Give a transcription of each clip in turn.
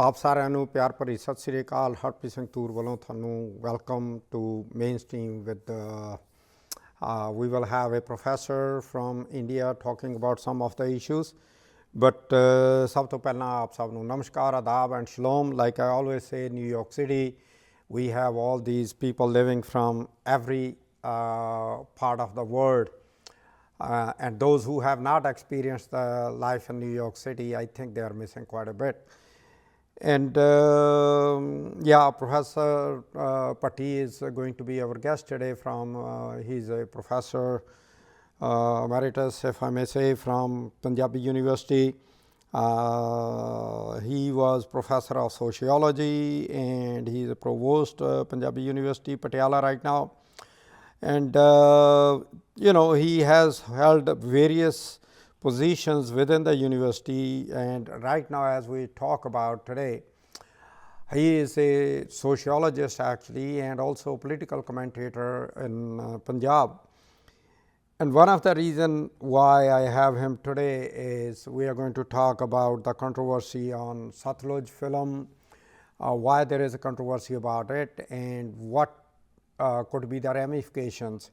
ਆਪ ਸਾਰਿਆਂ ਨੂੰ ਪਿਆਰ ਭਰੀ ਸਤਿ ਸ੍ਰੀ ਅਕਾਲ। ਹਰਪ੍ਰੀਤ ਸਿੰਘ ਤੂਰ ਵੱਲੋਂ ਤੁਹਾਨੂੰ welcome to mainstream with we will have a professor from India talking about some of the issues. But ਸਭ ਤੋਂ ਪਹਿਲਾਂ ਆਪ ਸਭ ਨੂੰ ਨਮਸਕਾਰ, ਆਦਾਬ and shalom. Like I always say, New York City, we have all these people living from every part of the world. And those who have not experienced the life in New York City, I think they are missing quite a bit. And yeah, Professor Bhatti is going to be our guest today from, he's a professor emeritus, if I may say, from Punjab University. He was professor of sociology and he's a provost Punjab University, Patiala right now. And you know, he has held various positions within the university, and right now as we talk about today, he is a sociologist actually and also political commentator in Punjab. And one of the reasons why I have him today is we are going to talk about the controversy on Satloj film, why there is a controversy about it and what could be the ramifications,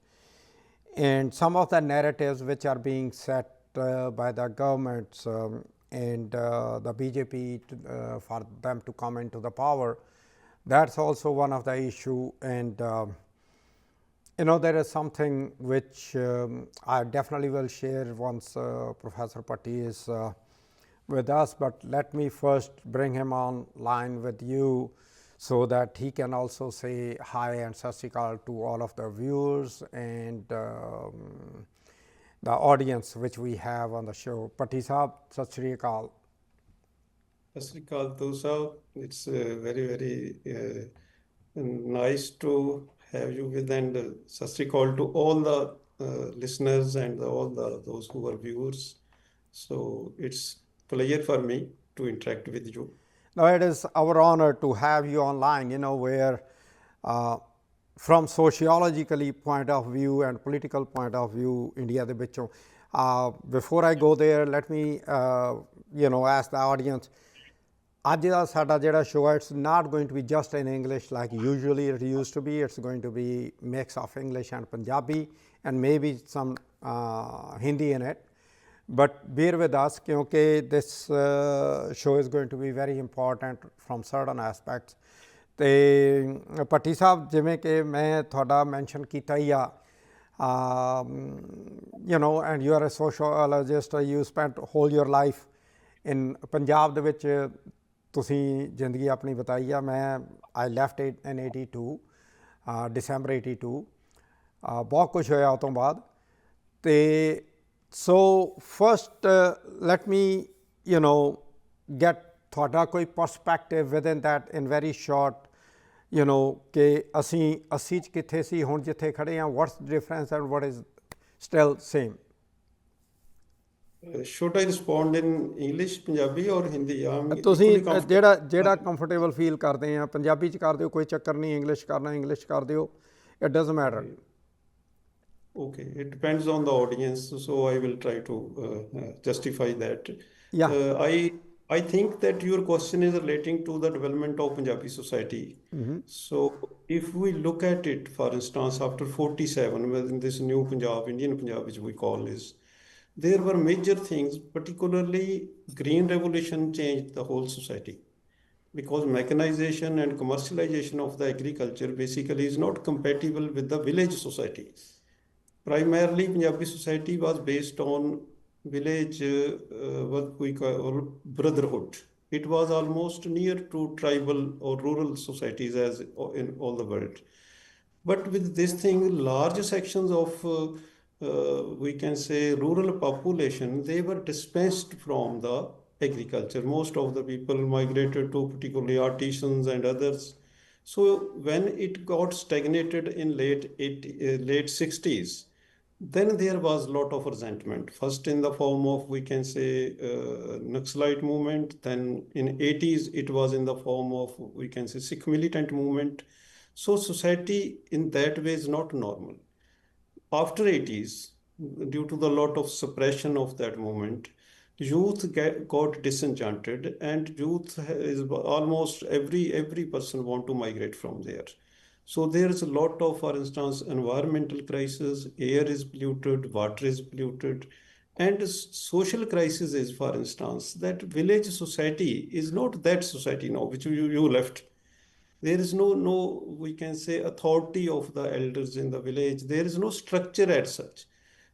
and some of the narratives which are being set by the governments and the BJP for them to come into the power. That's also one of the issue. And you know, there is something which I definitely will share once Professor Bhatti is with us, but let me first bring him on line with you so that he can also say hi and sat sri akal to all of the viewers and the audience which we have on the show. Bhatti Sahab, Sat Sri Akal. Sat Sri Akal to sahab. It's very nice to have you with, and Sat Sri Akal to all the listeners and those who are viewers. So it's pleasure for me to interact with you. No, it is our honor to have you online, you know, where from sociologically point of view and political point of view, India de bichon. Before I go there, let me you know, ask the audience, ਅੱਜ ਦਾ ਸਾਡਾ ਜਿਹੜਾ show, it's not going to be just in English like usually it used to be. It's going to be mix of English and Punjabi and maybe some Hindi in it. But bear with us, kyunki this show is going to be very important from certain aspects. ਤੇ ਭੱਟੀ ਸਾਹਿਬ, ਜਿਵੇਂ ਕਿ ਮੈਂ ਤੁਹਾਡਾ mention ਕੀਤਾ ਹੀ ਆ, you know, and you are a sociologist, you spent whole your life in Punjab ਦੇ ਵਿੱਚ ਤੁਸੀਂ ਜ਼ਿੰਦਗੀ ਆਪਣੀ ਬਿਤਾਈ ਆ। ਮੈਂ I left it in 82, December 82, ਬਹੁਤ ਕੁਛ ਹੋਇਆ ਉਹ ਤੋਂ ਬਾਅਦ। ਤੇ so first let me, you know, get ਤੁਹਾਡਾ ਕੋਈ perspective within that in very short, you know, ਕਿ ਅਸੀਂ 80 'ਚ ਕਿੱਥੇ ਸੀ, ਹੁਣ ਜਿੱਥੇ ਖੜੇ ਹਾਂ, what's the difference and what is still same? Should I respond in English, Punjabi or Hindi? ਤੁਸੀਂ ਜਿਹੜਾ ਕੰਫਰਟੇਬਲ ਫੀਲ ਕਰਦੇ ਆ, ਪੰਜਾਬੀ 'ਚ ਕਰ ਦਿਓ, ਕੋਈ ਚੱਕਰ ਨਹੀਂ, ਇੰਗਲਿਸ਼ ਕਰਨਾ ਇੰਗਲਿਸ਼ ਕਰ ਦਿਓ, it doesn't matter. Okay, it depends on the audience, so I will try to justify that. Yeah. I think that your question is relating to the development of Punjabi society. So if we look at it, for instance, after 47, within this new Punjab, Indian Punjab, which we call is, there were major things, particularly Green Revolution changed the whole society, because mechanization and commercialization of the agriculture basically is not compatible with the village society. Primarily, Punjabi society was based on village, what we call brotherhood. It was almost near to tribal or rural societies as in all the world. But with this thing, large sections of we can say rural population, they were dispensed from the agriculture. Most of the people migrated to particularly artisans and others. So when it got stagnated in late 60s, then there was a lot of resentment. First in the form of, we can say, Naxalite movement. Then in 80s, it was in the form of, we can say, Sikh militant movement. So society in that way is not normal. After 80s, due to the lot of suppression of that movement, youth got disenchanted, and youth is almost every person want to migrate from there. So there is a lot of, for instance, environmental crisis, air is polluted, water is polluted, and social crisis is, for instance, that village society is not that society now which you left. There is no we can say authority of the elders in the village. There is no structure as such.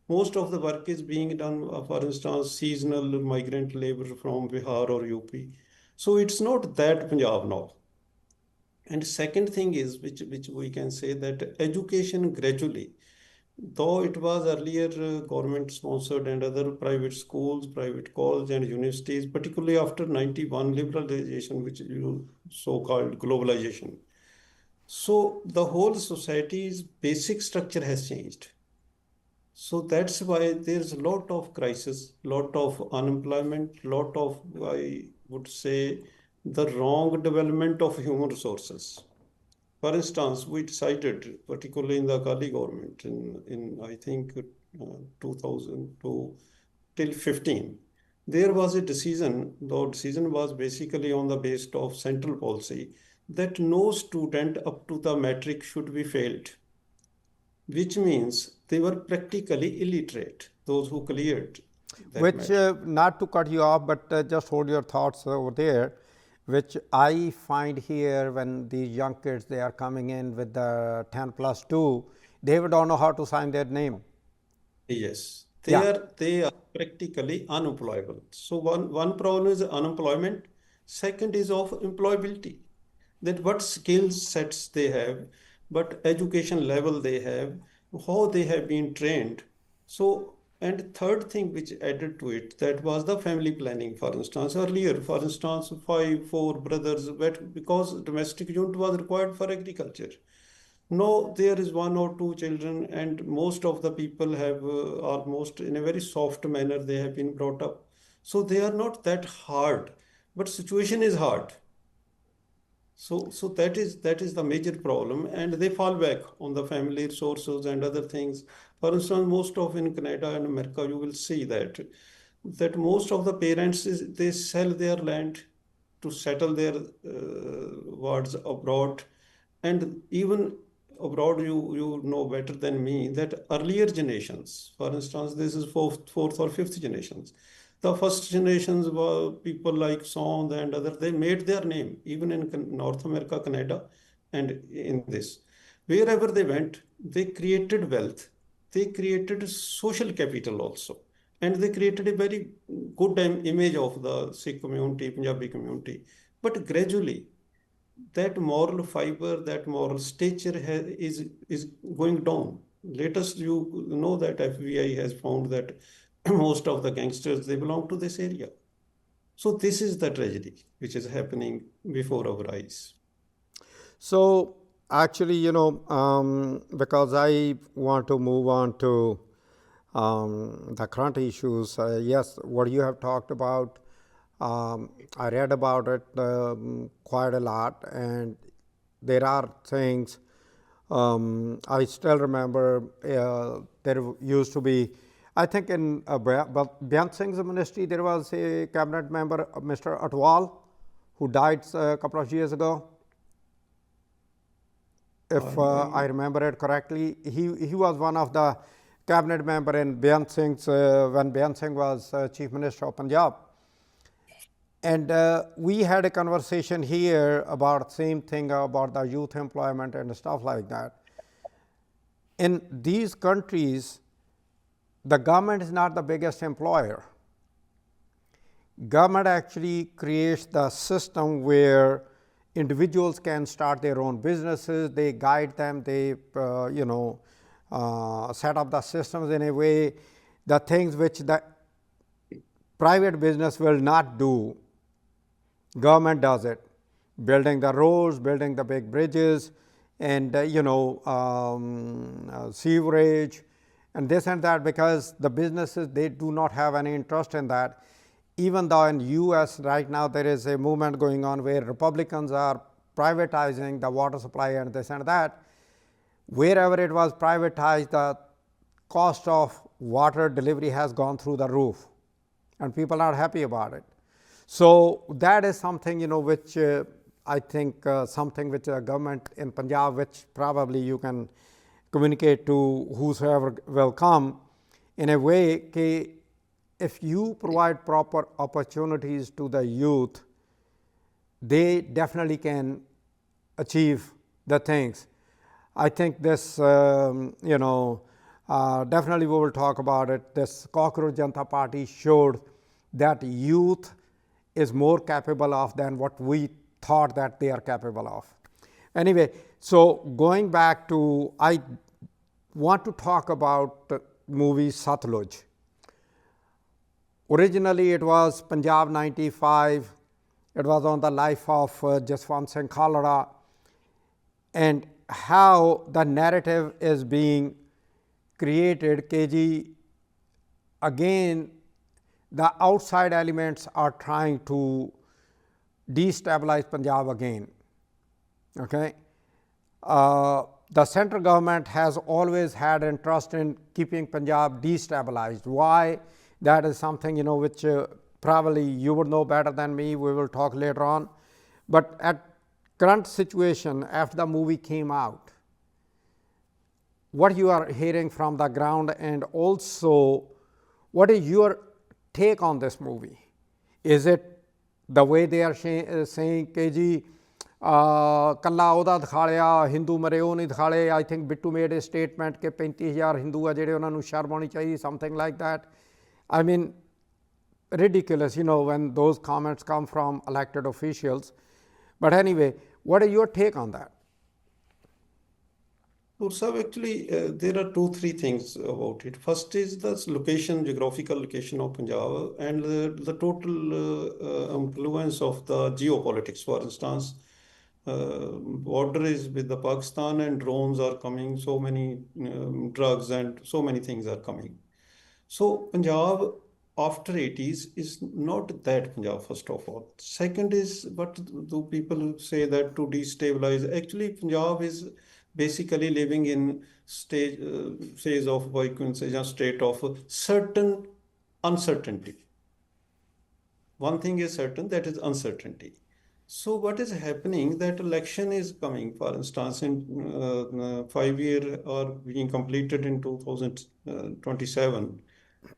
Most of the work is being done, for instance, seasonal migrant labor from Bihar or UP. So it's not that Punjab now. And second thing is, which we can say, that education gradually, though it was earlier government sponsored and other private schools, private colleges and universities, particularly after 91 liberalization, which you so-called globalization. So the whole society's basic structure has changed. So that's why there's a lot of crisis, lot of unemployment, lot of, I would say, the wrong development of human resources. For instance, we decided, particularly in the Akali government, in I think 2002 till 15, there was a decision, the decision was basically on the basis of central policy, that no student up to the metric should be failed, which means they were practically illiterate, those who cleared that Which, metric. not to cut you off, but just hold your thoughts over there, which I find here when these young kids, they are coming in with the 10+2, they don't know how to sign their name. Yes, Yeah. they are practically unemployable. So one problem is unemployment. Second is of employability. That what skill sets they have, what education level they have, how they have been trained. So, and third thing which added to it, that was the family planning. For instance, earlier, for instance, four brothers, but because domestic unit was required for agriculture. No, there is one or two children, and most of the people have almost in a very soft manner they have been brought up. So they are not that hard, but situation is hard. So that is the major problem, and they fall back on the family resources and other things. For instance, most of in Canada and America, you will see that most of the parents they sell their land to settle their wards abroad, and even abroad, you know better than me that earlier generations, for instance, this is fourth or fifth generations. The first generations were people like Sond and other. They made their name even in North America, Canada, and in this. Wherever they went, they created wealth. They created social capital also. And they created a very good image of the Sikh community, Punjabi community. But gradually, that moral fiber, that moral stature is going down. Latest, you know that FBI has found that most of the gangsters they belong to this area. So this is the tragedy which is happening before our eyes. So actually, because I want to move on to the current issues, yes, what you have talked about, I read about it quite a lot, and there are things. I still remember there used to be, I think in Beyant Singh's ministry, there was a cabinet member, Mr. Atwal, who died a couple of years ago. If I remember it correctly, he was one of the cabinet member in Beyant Singh's, when Beyant Singh was Chief Minister of Punjab. And we had a conversation here about same thing about the youth employment and stuff like that. In these countries, the government is not the biggest employer. Government actually creates the system where individuals can start their own businesses. They guide them. They set up the systems in a way, the things which the private business will not do, government does it. Building the roads, building the big bridges, and sewerage, and this and that, because the businesses, they do not have any interest in that. Even though in US right now there is a movement going on where Republicans are privatizing the water supply and this and that. Wherever it was privatized, the cost of water delivery has gone through the roof. and people are happy about it. So that is something, which I think something which the government in Punjab, which probably you can communicate to whosoever will come in a way that if you provide proper opportunities to the youth, they definitely can achieve the things. I think this, definitely we will talk about it. This Cockroach Janata Party showed that youth is more capable of than what we thought that they are capable of. Anyway, so going back to, I want to talk about the movie Satloj. Originally, it was Punjab 95. It was on the life of Jaswant Singh Khalra, and how the narrative is being created. KG, again, the outside elements are trying to destabilize Punjab again. Okay, the central government has always had interest in keeping Punjab destabilized. Why? That is something, which probably you would know better than me. We will talk later on. But at current situation, after the movie came out, what you are hearing from the ground, and also what is your take on this movie? Is it the way they are saying कि जी कल्ला ਉਹਦਾ ਦਿਖਾ ਲਿਆ, ਹਿੰਦੂ ਮਰੇ ਉਹ ਨਹੀਂ ਦਿਖਾ ਲਏ? I think Bittu made a statement ਕਿ 35,000 ਹਿੰਦੂ ਆ ਜਿਹੜੇ ਉਹਨਾਂ ਨੂੰ ਸ਼ਰਮ ਆਉਣੀ ਚਾਹੀਦੀ, something like that. I mean, ridiculous, when those comments come from elected officials. But anyway, what is your take on that? So actually, there are 2-3 things about it. First is the location, geographical location of Punjab, and the total influence of the geopolitics. For instance, border is with the Pakistan, and drones are coming, so many drugs and so many things are coming. So Punjab after 80s is not that Punjab, first of all. Second is, what do people say that to destabilize? Actually, Punjab is basically living in phase of, I can say, a state of certain uncertainty. One thing is certain, that is uncertainty. So what is happening, that election is coming, for instance, in 5 years are being completed in 2027.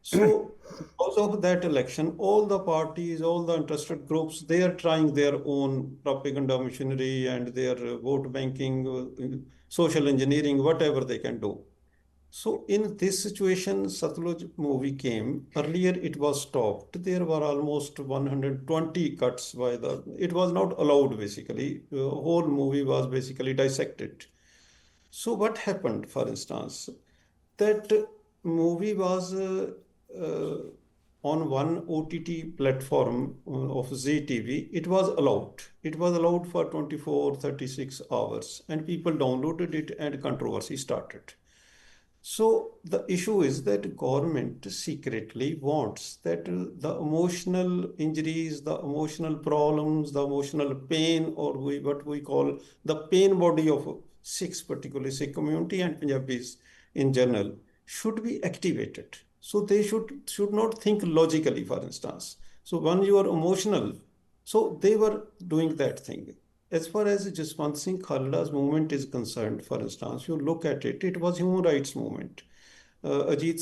So because of that election, all the parties, all the interested groups, they are trying their own propaganda machinery and their vote banking, social engineering, whatever they can do. So in this situation, Satloj movie came. Earlier it was stopped. There were almost 120 cuts by it was not allowed basically. The whole movie was basically dissected. So what happened, for instance, that movie was on one OTT platform of ZTV. It was allowed. It was allowed for 24, 36 hours, and people downloaded it and controversy started. So the issue is that government secretly wants that the emotional injuries, the emotional problems, the emotional pain, or what we call the pain body of Sikhs, particularly Sikh community and Punjabis in general, should be activated. So they should not think logically, for instance. So when you are emotional, so they were doing that thing. As far as Jaswant Singh Khalda's movement is concerned, for instance, you look at it, it was human rights movement. Justice Ajit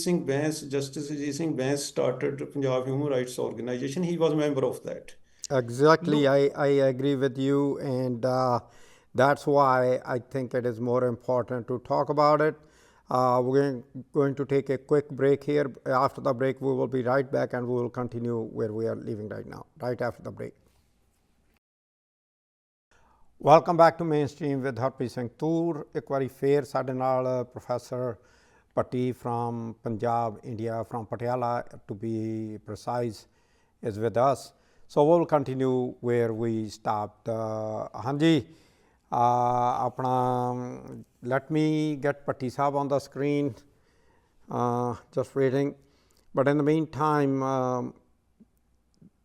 Singh Bains started Punjab Human Rights Organization. He was a member of that. Exactly, I agree with you, and that's why I think it is more important to talk about it. We're going to take a quick break here. After the break, we will be right back, and we will continue where we are leaving right now, right after the break. Welcome back to Mainstream with Harvinder Singh Toor. एक बारी फिर साडे नाल Professor Bhatti from Punjab, India, from Patiala to be precise, is with us. So we'll continue where we stopped. Hanji, apna, let me get Bhatti Sahab on the screen, just waiting. But in the meantime,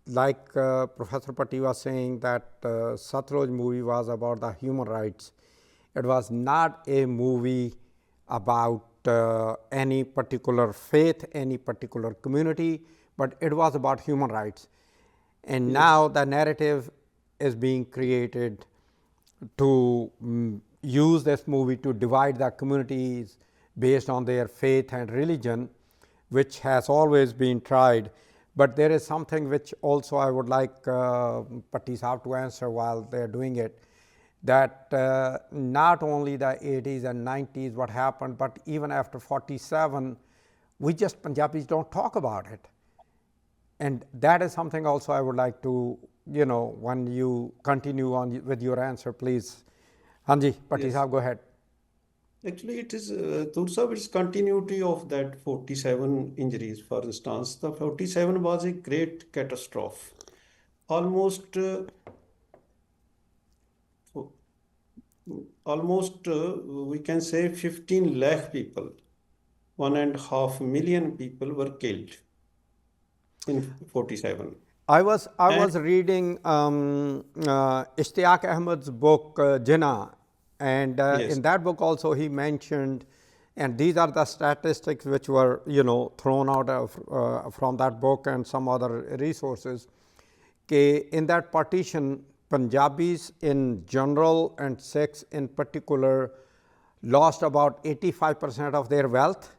like Professor Bhatti was saying, that Satloj movie was about the human rights. It was not a movie about any particular faith, any particular community, but it was about human rights. And now the narrative is being created to use this movie to divide the communities based on their faith and religion, which has always been tried. But there is something which also I would like Bhatti Sahab to answer while they are doing it, that not only the 80s and 90s what happened, but even after 47, we just Punjabis don't talk about it. And that is something also I would like to, when you continue on with your answer, please. Hanji, Bhatti Sahab, go ahead. Actually, it is, Tursab, it's continuity of that 47 injuries, for instance. The 47 was a great catastrophe. Almost, we can say 15 lakh people, 1.5 million people were killed in 47. I was reading Ishtiaq Ahmed's book Jinnah, and in that book also he mentioned, and these are the statistics which were thrown out from that book and some other resources. In that partition, Punjabis in general and Sikhs in particular lost about 85% of their wealth,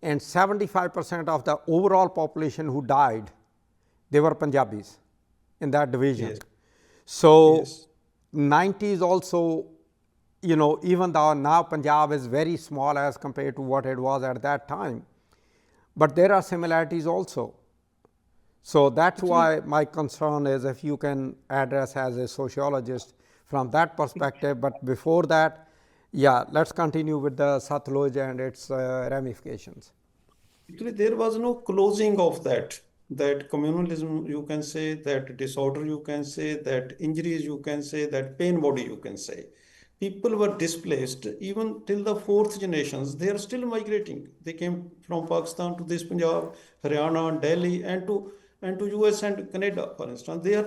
and 75% of the overall population who died, they were Punjabis in that division. Yes. So 90s also, even though now Punjab is very small as compared to what it was at that time, but there are similarities also. So that's why my concern is if you can address as a sociologist from that perspective. But before that, let's continue with the Satloj and its ramifications. Actually, there was no closing of that communalism, you can say, that disorder, you can say, that injuries, you can say, that pain body, you can say. People were displaced even till the fourth generations. They are still migrating. They came from Pakistan to this Punjab, Haryana, Delhi, and to US and Canada, for instance. They are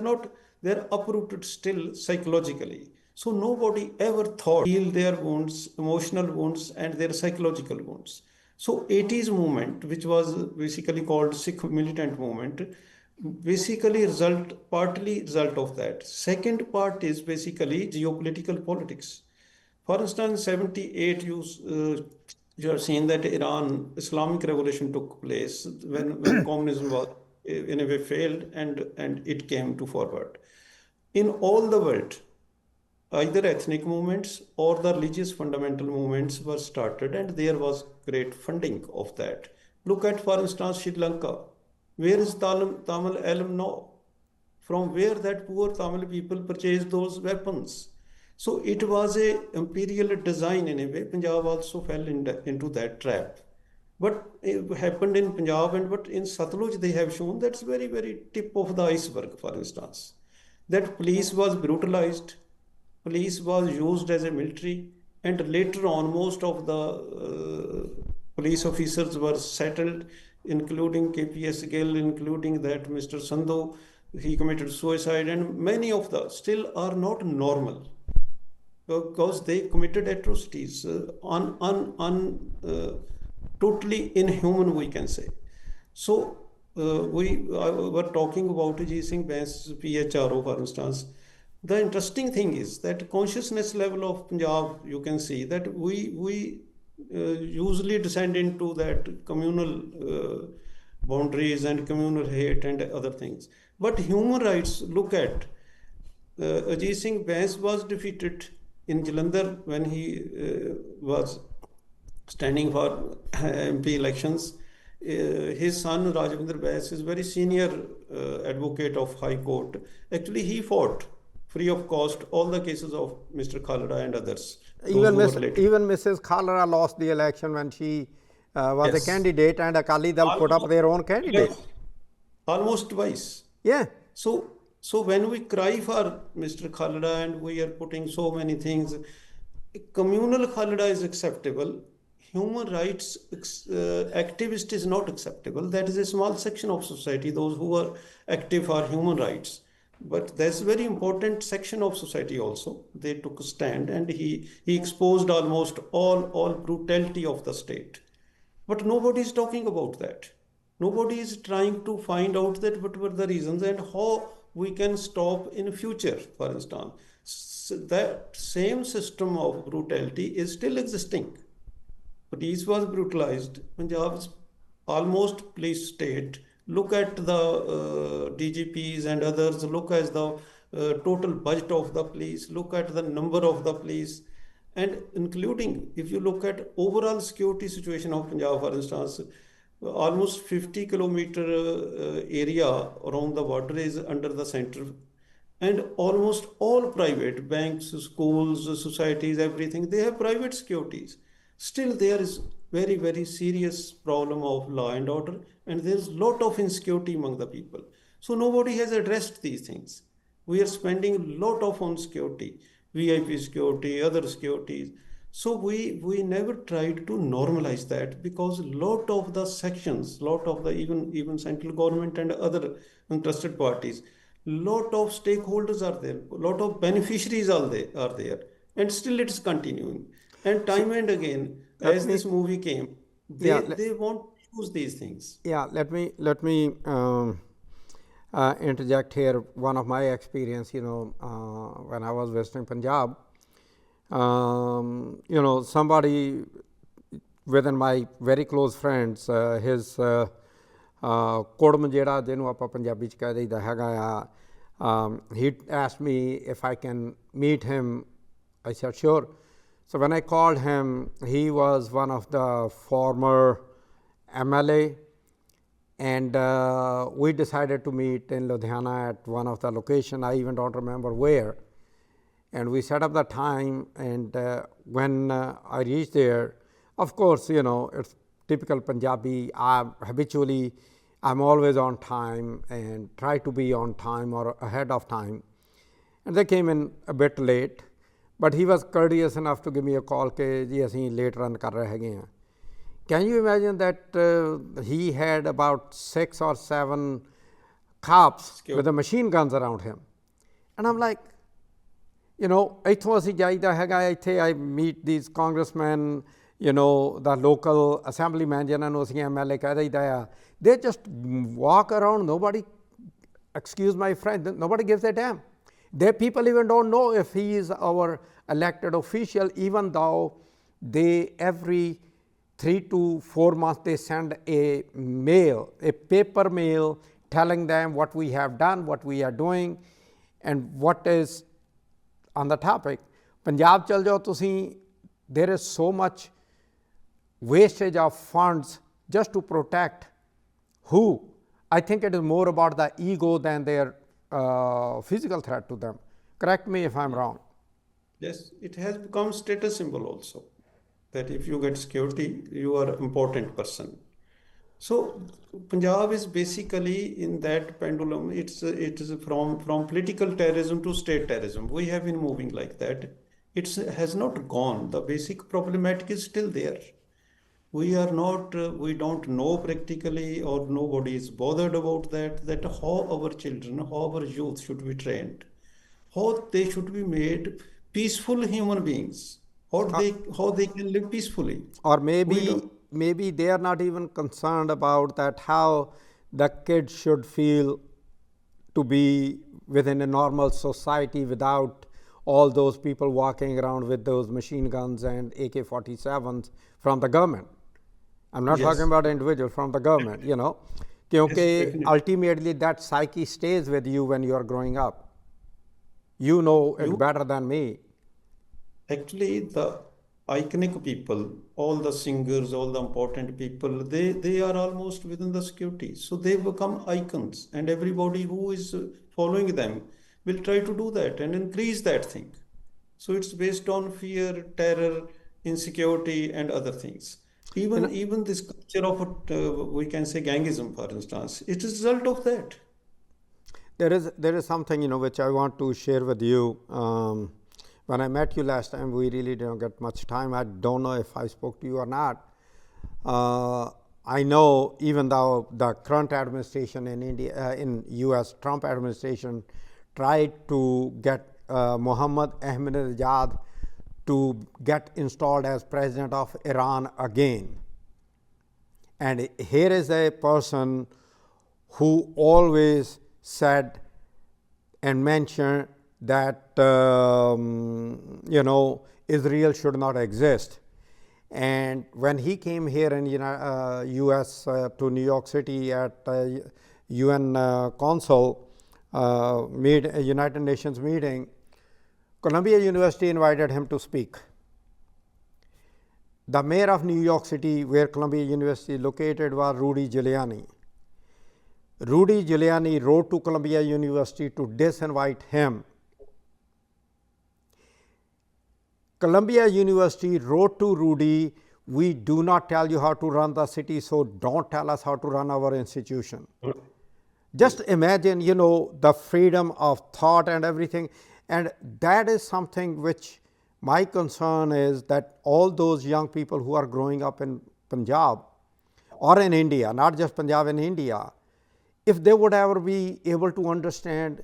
uprooted still psychologically. So nobody ever thought to heal their wounds, emotional wounds, and their psychological wounds. So 80s movement, which was basically called Sikh militant movement, basically partly result of that. Second part is basically geopolitical politics. For instance, 78, you are seeing that Iran Islamic revolution took place when communism was in a way failed and it came to forward. In all the world, either ethnic movements or the religious fundamental movements were started, and there was great funding of that. Look at, for instance, Sri Lanka. Where is Tamil Elm now? From where that poor Tamil people purchased those weapons? So it was a imperial design in a way. Punjab also fell into that trap. What happened in Punjab and what in Satloj they have shown, that's very, very tip of the iceberg, for instance. That police was brutalized, police was used as a military, and later on most of the police officers were settled, including KPS Gill, including that Mr. Sandhu, he committed suicide, and many of the still are not normal because they committed atrocities, totally inhuman, we can say. So we were talking about Ajit Singh Bhatt's PHRO, for instance. The interesting thing is that consciousness level of Punjab, you can see that we usually descend into that communal boundaries and communal hate and other things. But human rights, look at Ajit Singh Bhatt was defeated in Jalandhar when he was standing for MP elections. His son Rajvinder Bhatt is very senior advocate of High Court. Actually, he fought free of cost all the cases of Mr. Khalda and others. Even Mrs. Khalda lost the election when she was a candidate, and Akali Dal put up their own candidate. Yes. Almost twice. Yeah. So when we cry for Mr. Khalda and we are putting so many things, communal Khalda is acceptable. Human rights activist is not acceptable. That is a small section of society, those who are active for human rights. But there's a very important section of society also. They took a stand and he exposed almost all brutality of the state. But nobody is talking about that. Nobody is trying to find out that what were the reasons and how we can stop in future, for instance. That same system of brutality is still existing. Police was brutalized. Punjab's almost police state. Look at the DGPs and others. Look at the total budget of the police. Look at the number of the police, and including if you look at overall security situation of Punjab, for instance, almost 50-kilometer area around the border is under the center, and almost all private banks, schools, societies, everything, they have private securities. Still there is very serious problem of law and order, and there's lot of insecurity among the people. So nobody has addressed these things. We are spending a lot of on security, VIP security, other securities. So we never tried to normalize that, because lot of the sections, lot of the even central government and other interested parties, lot of stakeholders are there, lot of beneficiaries are there, and still it's continuing. And time and again, as this movie came, they won't choose these things. Yeah, let me interject here. One of my experience, when I was visiting Punjab, somebody within my very close friends, his ਕੁੜਮ ਜਿਹੜਾ ਜਿਹਨੂੰ ਆਪਾਂ ਪੰਜਾਬੀ 'ਚ ਕਹਿ ਦਈਦਾ ਹੈਗਾ ਆ, he asked me if I can meet him. I said sure. So when I called him, he was one of the former MLA, and we decided to meet in Ludhiana at one of the location. I even don't remember where. And we set up the time, and when I reached there, of course, it's typical Punjabi. I'm always on time and try to be on time or ahead of time. And they came in a bit late, but he was courteous enough to give me a call ke ji assi late run kar rahe hege hain. Can you imagine that he had about 6 or 7 cops with the machine guns around him? And I'm like, ਇੱਥੋਂ ਅਸੀਂ ਜਾਈਦਾ ਹੈਗਾ, ਇੱਥੇ I meet these congressmen, the local assemblyman ਜਿਹਨਾਂ ਨੂੰ ਅਸੀਂ MLA ਕਹਿ ਦਈਦਾ ਆ, they just walk around. Nobody, excuse my French, nobody gives a damn. Their people even don't know if he is our elected official, even though they every 3 to 4 months they send a mail, a paper mail, telling them what we have done, what we are doing, and what is on the topic. Punjab chal jao tusi, there is so much wastage of funds just to protect who? I think it is more about the ego than their physical threat to them. Correct me if I'm wrong. Yes, it has become status symbol also, that if you get security, you are an important person. So Punjab is basically in that pendulum. It is from political terrorism to state terrorism. We have been moving like that. It has not gone. The basic problematic is still there. We are not, we don't know practically, or nobody is bothered about that how our children, how our youth should be trained, how they should be made peaceful human beings, how they can live peacefully. Or maybe they are not even concerned about that, how the kids should feel to be within a normal society without all those people walking around with those machine guns and AK-47s from the government. I'm not talking about individual, from the government, because ultimately that psyche stays with you when you are growing up. You know it better than me. Actually, the iconic people, all the singers, all the important people, they are almost within the security. So they become icons, and everybody who is following them will try to do that and increase that thing. So it's based on fear, terror, insecurity, and other things. Even this culture of we can say gangism, for instance, it is a result of that. There is something which I want to share with you. When I met you last time, we really didn't get much time. I don't know if I spoke to you or not. I know even though the current administration in India, in US, Trump administration tried to get Mohammad Ahmadinejad to get installed as president of Iran again. And here is a person who always said and mentioned that Israel should not exist. And when he came here in U.S. To New York City at UN Council United Nations meeting, Columbia University invited him to speak. The mayor of New York City, where Columbia University is located, was Rudy Giuliani. Rudy Giuliani wrote to Columbia University to disinvite him. Columbia University wrote to Rudy, we do not tell you how to run the city, so don't tell us how to run our institution. Just imagine, the freedom of thought and everything. And that is something which my concern is, that all those young people who are growing up in Punjab or in India, not just Punjab, in India, if they would ever be able to understand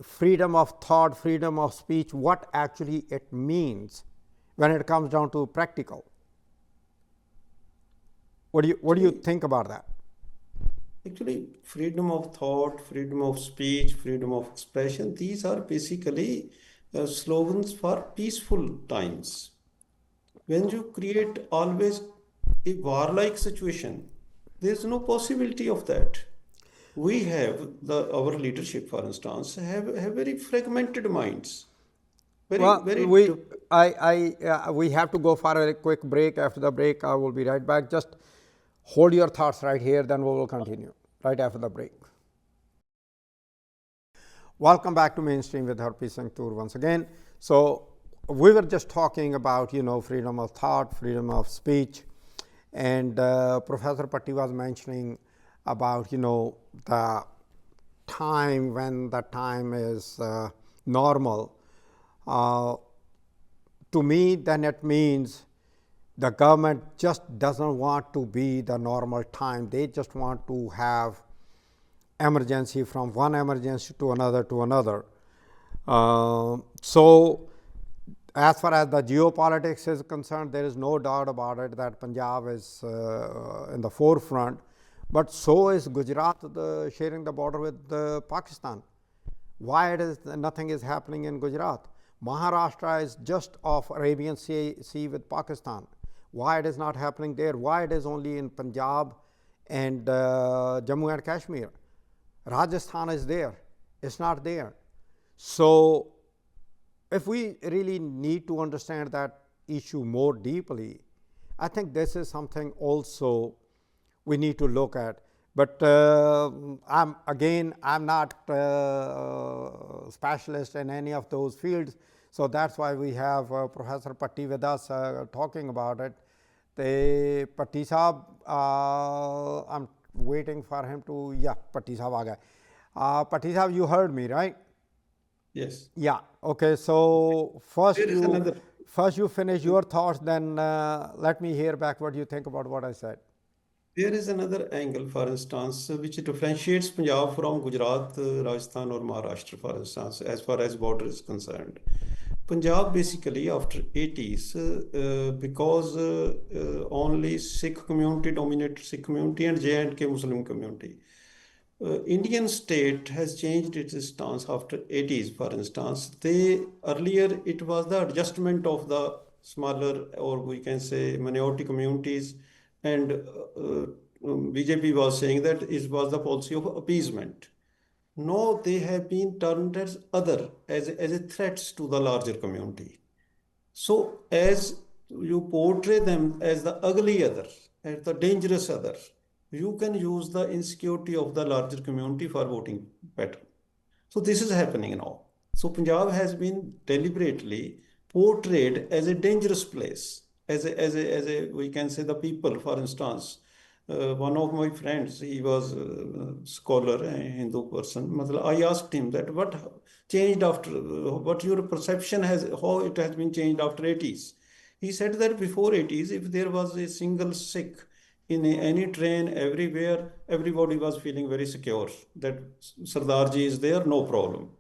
freedom of thought, freedom of speech, what actually it means when it comes down to practical. What do you think about that? Actually, freedom of thought, freedom of speech, freedom of expression, these are basically slogans for peaceful times. When you create always a warlike situation, there is no possibility of that. We have our leadership, for instance, have very fragmented minds. We have to go for a quick break. After the break, I will be right back. Just hold your thoughts right here, then we will continue right after the break. Welcome back to Mainstream with Harvinder Singh Bhatti once again. So we were just talking about freedom of thought, freedom of speech, and Professor Bhatti was mentioning about the time when the time is normal. To me, then it means the government just doesn't want to be the normal time. They just want to have emergency, from one emergency to another to another. So as far as the geopolitics is concerned, there is no doubt about it that Punjab is in the forefront, but so is Gujarat, sharing the border with Pakistan. Why nothing is happening in Gujarat? Maharashtra is just off Arabian Sea with Pakistan. Why it is not happening there? Why it is only in Punjab and Jammu and Kashmir? Rajasthan is there. It's not there. So if we really need to understand that issue more deeply, I think this is something also we need to look at. But I'm not specialist in any of those fields. So that's why we have Professor Bhatti with us talking about it. Bhatti Sahab, I'm waiting for him to, Bhatti Sahab aa gaya. Bhatti Sahab, you heard me, right? Yes. Yeah, okay. So first you finish your thoughts, then let me hear back what you think about what I said. There is another angle, for instance, which differentiates Punjab from Gujarat, Rajasthan or Maharashtra, for instance, as far as border is concerned. Punjab basically after 80s, because only Sikh community dominated Sikh community and J&K Muslim community. Indian state has changed its stance after 80s, for instance. Earlier it was the adjustment of the smaller, or we can say minority communities, and BJP was saying that it was the policy of appeasement. Now they have been termed as a threats to the larger community. So as you portray them as the ugly other, as the dangerous other, you can use the insecurity of the larger community for voting pattern. So this is happening now. So Punjab has been deliberately portrayed as a dangerous place, as a we can say the people, for instance. One of my friends, he was a scholar, a Hindu person. I asked him that what changed after, what your perception how it has been changed after 80s. He said that before 80s, if there was a single Sikh in any train, everywhere, everybody was feeling very secure that Sardarji is there, no problem.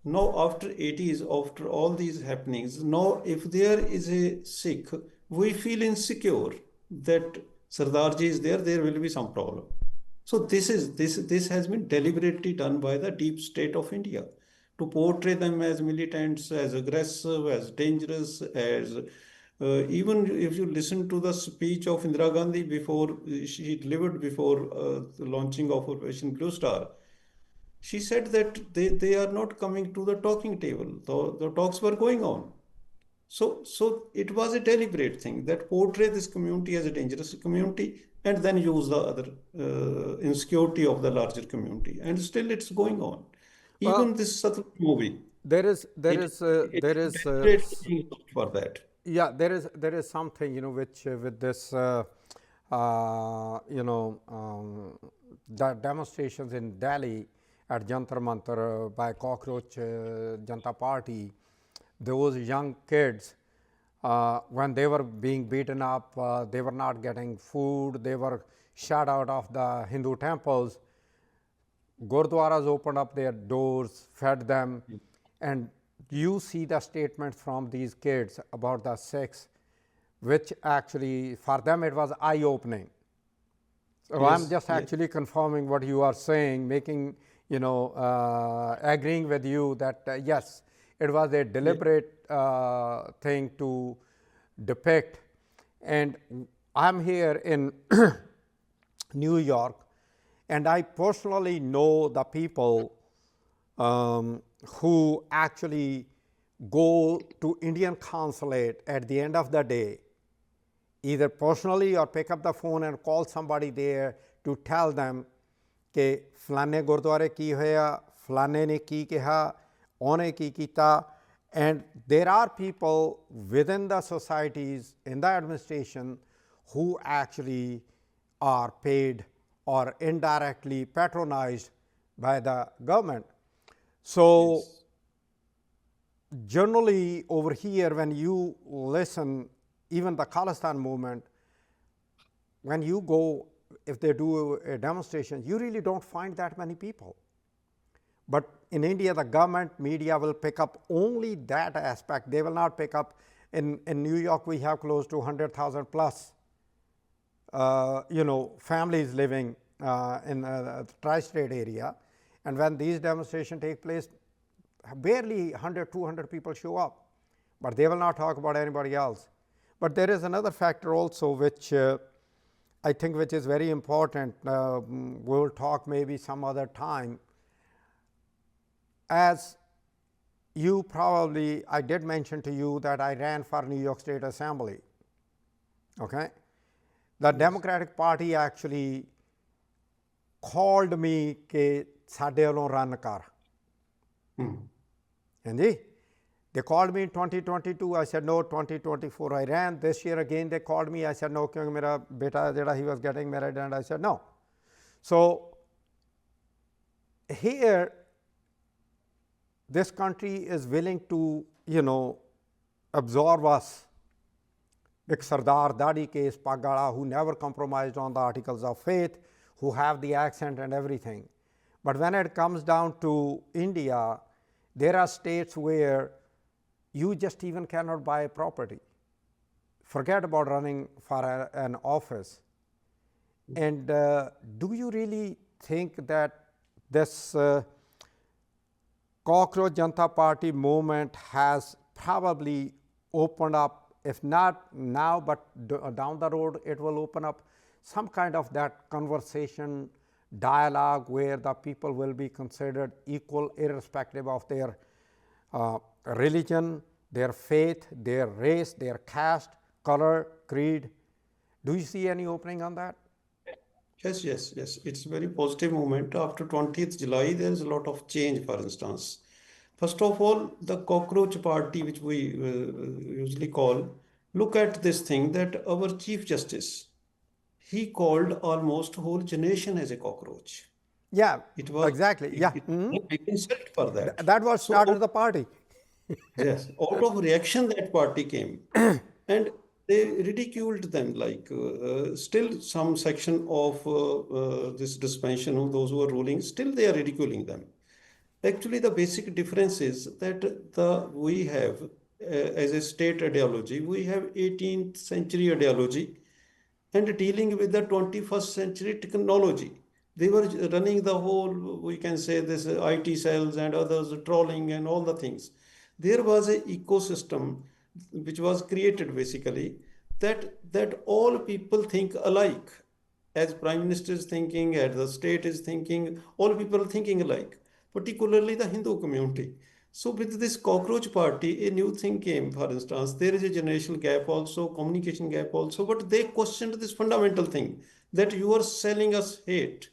Now, after 80s, after all these happenings, now if there is a Sikh, we feel insecure that Sardarji is there, there will be some problem. So this has been deliberately done by the deep state of India to portray them as militants, as aggressive, as dangerous, as even if you listen to the speech of Indira Gandhi before she delivered before the launching of Operation Blue Star, she said that they are not coming to the talking table. The talks were going on. So it was a deliberate thing that portray this community as a dangerous community and then use the other insecurity of the larger community. And still it's going on. Well, Even this Satloj movie, there is there it is it's there a is deliberate thing for that. yeah, there is something, which with this the demonstrations in Delhi at Jantar Mantar by Cockroach Janata Party, those young kids, when they were being beaten up, they were not getting food, they were shut out of the Hindu temples. Gurdwaras opened up their doors, fed them, and you see the statements from these kids about the Sikhs, which actually for them it was eye opening. So I'm Yes, just yes, actually confirming what you are saying, making, agreeing with you that yes, it was a yes, deliberate thing to depict. And I'm here in New York, and I personally know the people who actually go to Indian consulate at the end of the day, either personally or pick up the phone and call somebody there to tell them कि फलाने गुरुद्वारे की होया, फलाने ने की कहा, उन्हें की कीता. And there are people within the societies in the administration who actually are paid or indirectly patronized by the government. So yes, generally over here, when you listen, even the Khalistan movement, when you go, if they do a demonstration, you really don't find that many people. But in India, the government media will pick up only that aspect. They will not pick up. In New York, we have close to 100,000 plus, families living in the tri-state area. And when these demonstrations take place, barely 100, 200 people show up, but they will not talk about anybody else. But there is another factor also which I think which is very important. We'll talk maybe some other time. As you probably, I did mention to you that I ran for New York State Assembly. Okay, the Democratic Party actually called me कि साडे वालों run कर. And they called me in 2022. I said no. 2024 I ran. This year again they called me. I said no क्योंकि मेरा बेटा जेड़ा he was getting married, and I said no. So here this country is willing to absorb us. Big Sardar Dadi case Pagala, who never compromised on the articles of faith, who have the accent and everything. But when it comes down to India, there are states where you just even cannot buy a property. Forget about running for an office. And do you really think that this Cockroach Janata Party movement has probably opened up, if not now, but down the road, it will open up some kind of that conversation, dialogue where the people will be considered equal irrespective of their religion, their faith, their race, their caste, color, creed. Do you see any opening on that? yes, yes, yes. It's a very positive movement. After 20th July, there is a lot of change, for instance. First of all, the cockroach party, which we usually call, look at this thing that our Chief Justice, he called almost whole generation as a cockroach. Yeah, It was exactly. Yeah. it was a big insult for that. That was So started the party. yes, out of reaction that party came, and they ridiculed them. Like still some section of this dispensation of those who are ruling, still they are ridiculing them. Actually, the basic difference is that we have as a state ideology, we have 18th century ideology, and dealing with the 21st century technology. They were running the whole, we can say this IT cells and others, trolling and all the things. There was an ecosystem which was created basically that all people think alike. As Prime Minister is thinking, as the state is thinking, all people are thinking alike, particularly the Hindu community. So with this cockroach party, a new thing came, for instance, there is a generational gap also, communication gap also, but they questioned this fundamental thing that you are selling us hate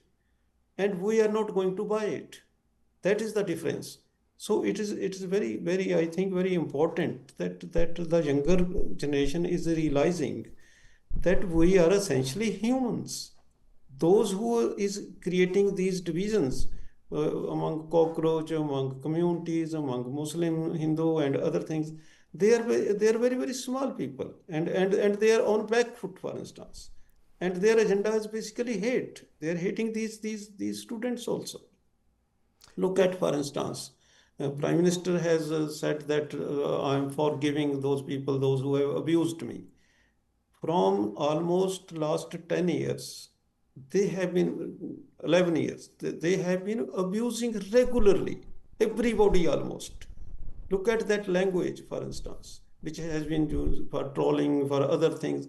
and we are not going to buy it. That is the difference. So it is very, very, I think, very important that the younger generation is realizing that we are essentially humans. Those who is creating these divisions among cockroach, among communities, among Muslim, Hindu, and other things, they are very, very small people, and they are on back foot, for instance, and their agenda is basically hate. They are hating these students also. Look at, for instance, Prime Minister has said that I am forgiving those people, those who have abused me. From almost last 10 years, they have been 11 years, they have been abusing regularly, everybody almost. Look at that language, for instance, which has been used for trolling, for other things,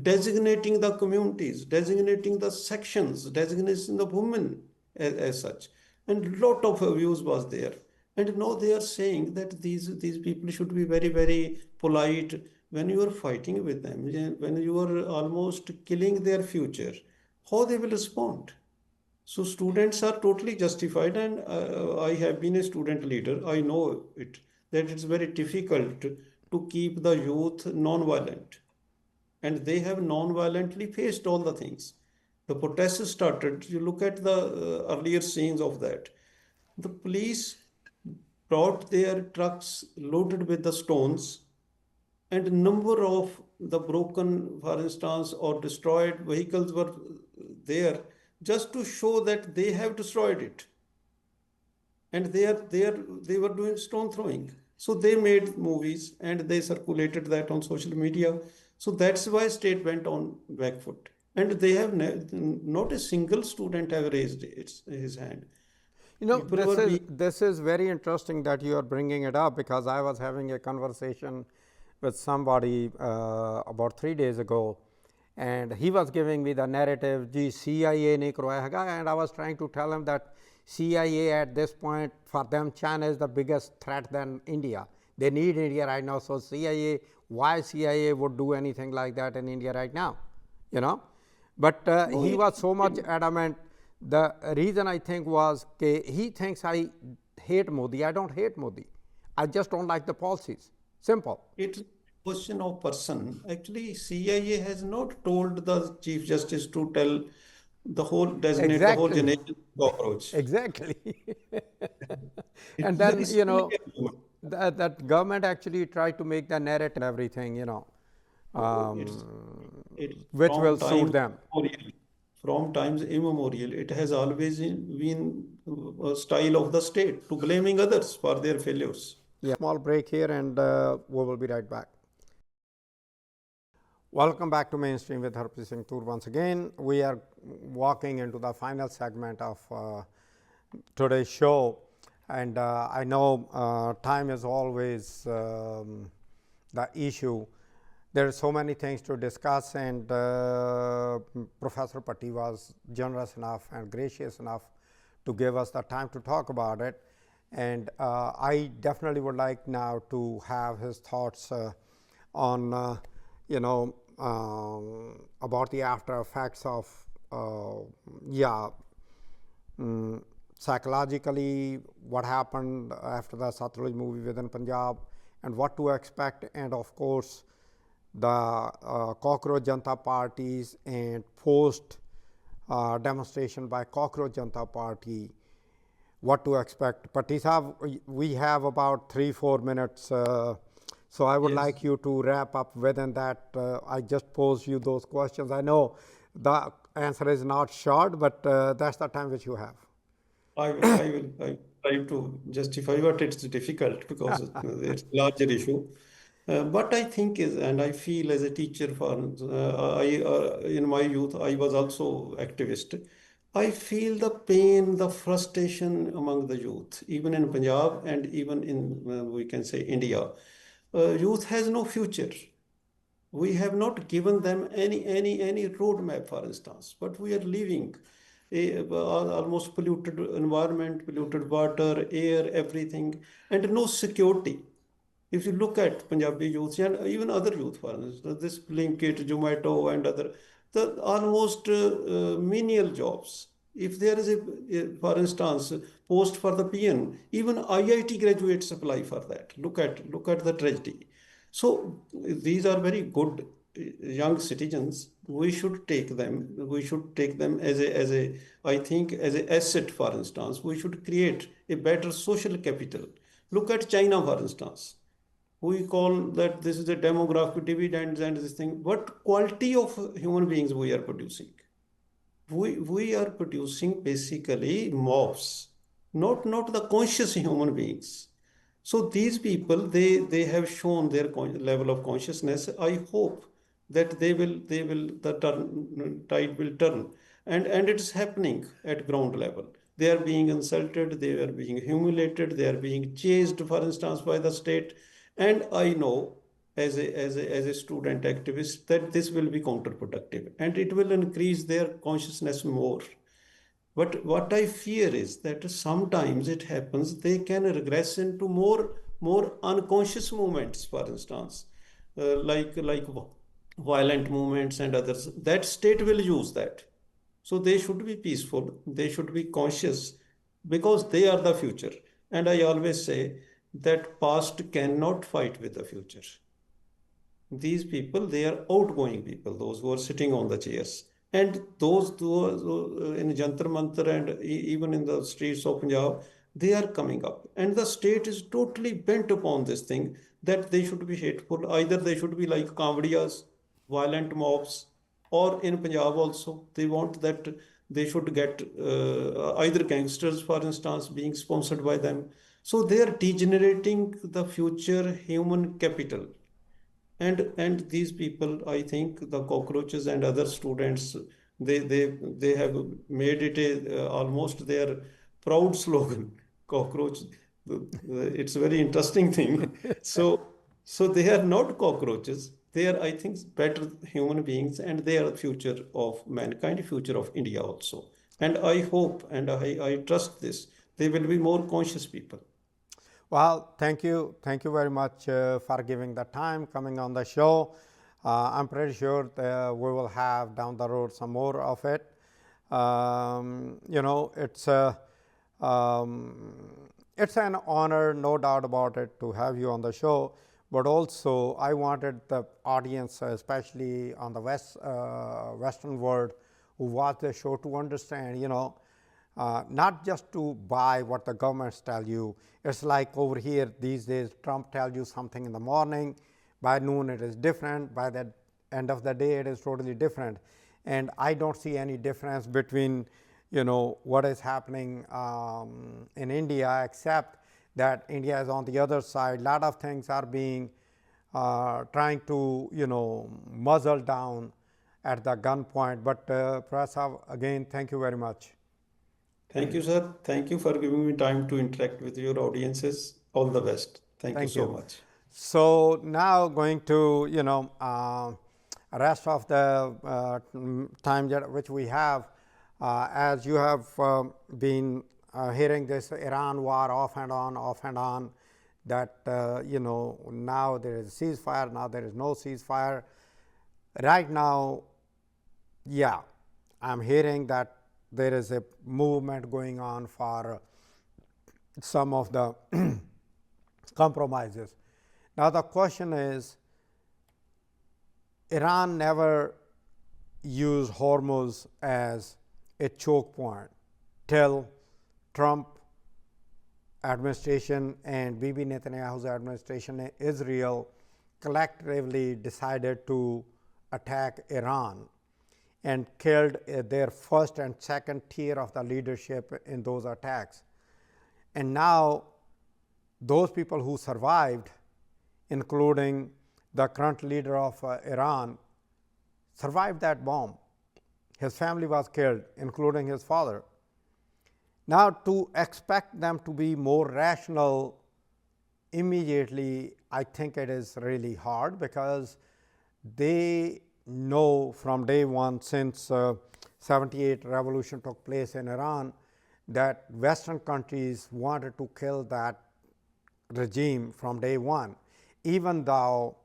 designating the communities, designating the sections, designating the women as such. And lot of abuse was there. And now they are saying that these people should be very, very polite when you are fighting with them, when you are almost killing their future, how they will respond. So students are totally justified, and I have been a student leader. I know it that it's very difficult to keep the youth non-violent, and they have non-violently faced all the things. The protests started. You look at the earlier scenes of that. The police brought their trucks loaded with the stones, and number of the broken, for instance, or destroyed vehicles were there just to show that they have destroyed it, and they were doing stone throwing. So they made movies and they circulated that on social media. So that's why state went on back foot, and they have not a single student have raised his hand. You know, People were being this is very interesting that you are bringing it up, because I was having a conversation with somebody about 3 days ago, and he was giving me the narrative, "Ji CIA ne karwaya hai," and I was trying to tell him that CIA at this point, for them, China is the biggest threat than India. They need India right now. So CIA, why CIA would do anything like that in India right now? You know, but he was so much adamant. The reason I think was he thinks I hate Modi. I don't hate Modi. I just don't like the policies. Simple. It's a question of person. Actually, CIA has not told the Chief Justice to tell the whole, designate the whole Exactly. generation cockroach. Exactly. It's And very then, you know, silly. that government actually tried to make the narrative everything, you know, It's which from will time suit them. immemorial. From times immemorial, it has always been a style of the state to blaming others for their failures. Yeah. Small break here, and we will be right back. Welcome back to Mainstream with Harvinder Singh Bhatti once again. We are walking into the final segment of today's show, and I know time is always the issue. There are so many things to discuss, and Professor Bhatti was generous enough and gracious enough to give us the time to talk about it. And I definitely would like now to have his thoughts on, you know, about the after effects of, psychologically what happened after the Satloj movie within Punjab, and what to expect, and of course the cockroach Janata parties and post demonstration by cockroach Janata party, what to expect. Bhatti Sahab, we have about 3-4 minutes, so I would Yes. like you to wrap up within that. I just posed you those questions. I know the answer is not short, but that's the time which you have. I try to justify, but it's difficult because it's a larger issue. But I think is, and I feel as a teacher in my youth, I was also activist. I feel the pain, the frustration among the youth, even in Punjab and even in, we can say, India. Youth has no future. We have not given them any roadmap, for instance, but we are living almost polluted environment, polluted water, air, everything, and no security. If you look at Punjabi youth and even other youth, for instance, this Blinkit, Zomato, and other, the almost menial jobs. If there is for instance, post for the PN, even IIT graduates apply for that. Look at the tragedy. So these are very good young citizens. We should take them. We should take them as a I think as a asset. For instance, we should create a better social capital. Look at China, for instance. We call that this is the demographic dividends and this thing. What quality of human beings we are producing? We are producing basically mobs, not the conscious human beings. So these people, they have shown their level of consciousness. I hope that the tide will turn, and it's happening at ground level. They are being insulted, they are being humiliated, they are being chased, for instance, by the state. And I know as a student activist that this will be counterproductive and it will increase their consciousness more. But what I fear is that sometimes it happens they can regress into more unconscious movements, for instance, like violent movements and others. That state will use that. So they should be peaceful. They should be conscious because they are the future. And I always say that past cannot fight with the future. These people, they are outgoing people, those who are sitting on the chairs. And those in Jantar Mantar and even in the streets of Punjab, they are coming up. And the state is totally bent upon this thing that they should be hateful. Either they should be like Kavadiyas, violent mobs, or in Punjab also, they want that they should get either gangsters, for instance, being sponsored by them. So they are degenerating the future human capital. And these people, I think the cockroaches and other students, they have made it almost their proud slogan. Cockroach, it's a very interesting thing. So they are not cockroaches, they are, I think, better human beings, and they are the future of mankind, future of India also. And I hope and I trust this, they will be more conscious people. Well, thank you. Thank you very much for giving the time coming on the show. I'm pretty sure that we will have down the road some more of it. It's an honor, no doubt about it, to have you on the show. But also, I wanted the audience, especially on the Western world, who watch the show, to understand, not just to buy what the governments tell you. It's like over here these days, Trump tells you something in the morning, by noon it is different, by the end of the day it is totally different. And I don't see any difference between, what is happening in India, except that India is on the other side. A lot of things are being trying to, muzzle down at the gunpoint. But Professor, again, thank you very much. Thank you, sir. Thank you for giving me time to interact with your audiences. All the best. Thank you so much. So now going to, rest of the time which we have, as you have been hearing this Iran war off and on, that, now there is a ceasefire, now there is no ceasefire. Right now, yeah, I'm hearing that there is a movement going on for some of the compromises. Now the question is, Iran never used Hormuz as a choke point till Trump administration and Bibi Netanyahu's administration in Israel collectively decided to attack Iran and killed their first and second tier of the leadership in those attacks. And now those people who survived including the current leader of Iran, survived that bomb. His family was killed, including his father. Now, to expect them to be more rational immediately, I think it is really hard, because they know from day one, since 78 revolution took place in Iran, that Western countries wanted to kill that regime from day one, even though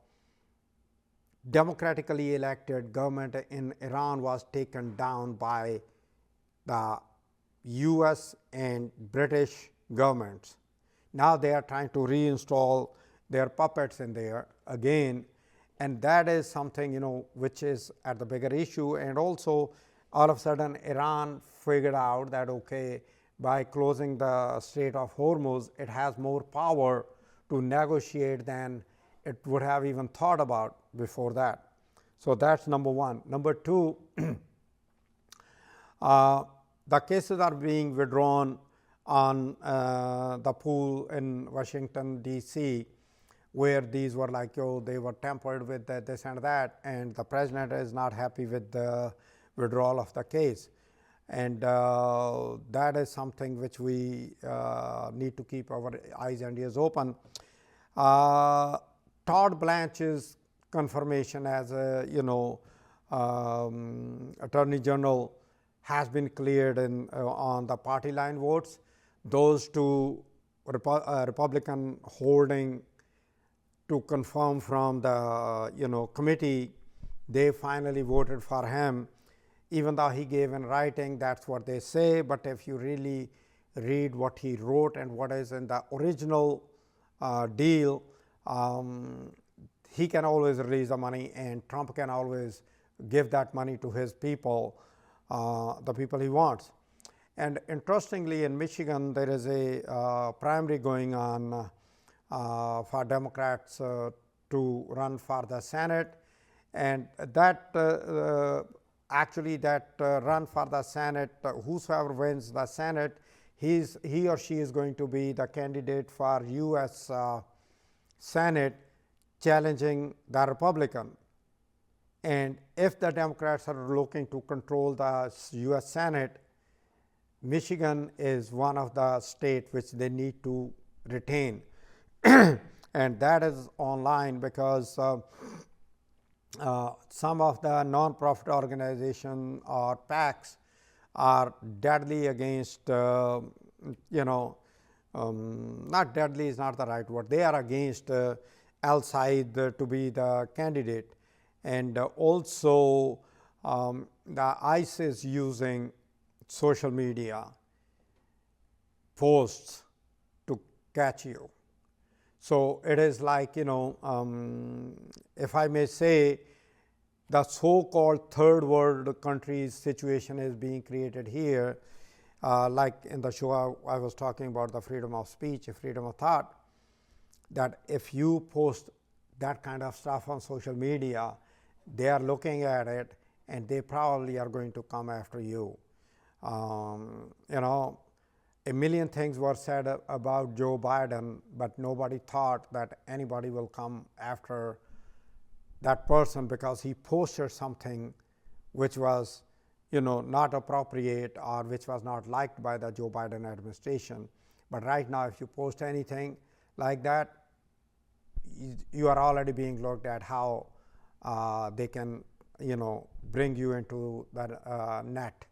democratically elected government in Iran was taken down by the US and British governments. Now they are trying to reinstall their puppets in there again, and that is something, which is at the bigger issue. And also, all of a sudden, Iran figured out that, okay, by closing the Strait of Hormuz, it has more power to negotiate than it would have even thought about before that. So that's number one. Number two, the cases are being withdrawn on the pool in Washington, D.C., where these were like, they were tampered with this and that, and the president is not happy with the withdrawal of the case. And that is something which we need to keep our eyes and ears open. Todd Blanche's confirmation as a, Attorney General has been cleared on the party line votes. Those two Republican holding to confirm from the committee, they finally voted for him, even though he gave in writing. That's what they say. But if you really read what he wrote and what is in the original deal, he can always release the money, and Trump can always give that money to his people, the people he wants. And interestingly, in Michigan, there is a primary going on for Democrats to run for the Senate, and that actually that run for the Senate, whosoever wins the Senate, he or she is going to be the candidate for U.S. Senate, challenging the Republican. And if the Democrats are looking to control the U.S. Senate, Michigan is one of the states which they need to retain. And that is online because some of the non-profit organizations or PACs are deadly against, not deadly is not the right word, they are against L.I.C to be the candidate. And also the ICE is using social media posts to catch you. So it is like, if I may say, the so-called third world countries situation is being created here. Like in the show, I was talking about the freedom of speech, freedom of thought, that if you post that kind of stuff on social media, they are looking at it and they probably are going to come after you. A million things were said about Joe Biden, but nobody thought that anybody will come after that person because he posted something which was, not appropriate or which was not liked by the Joe Biden administration. But right now, if you post anything like that, you are already being looked at how they can, bring you into that net,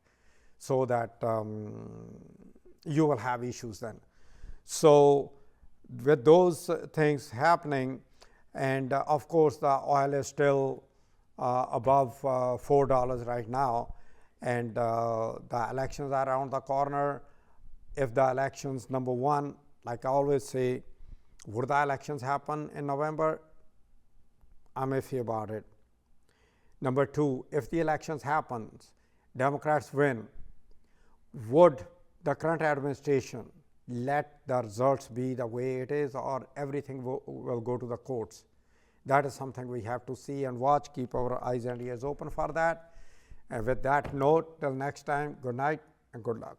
so that you will have issues then. So with those things happening, and of course the oil is still above $4 right now, and the elections are around the corner. If the elections, number one, like I always say, would the elections happen in November? I'm iffy about it. Number two, if the elections happens, Democrats win, would the current administration let the results be the way it is, or everything will go to the courts? That is something we have to see and watch, keep our eyes and ears open for that. And with that note, till next time, good night and good luck.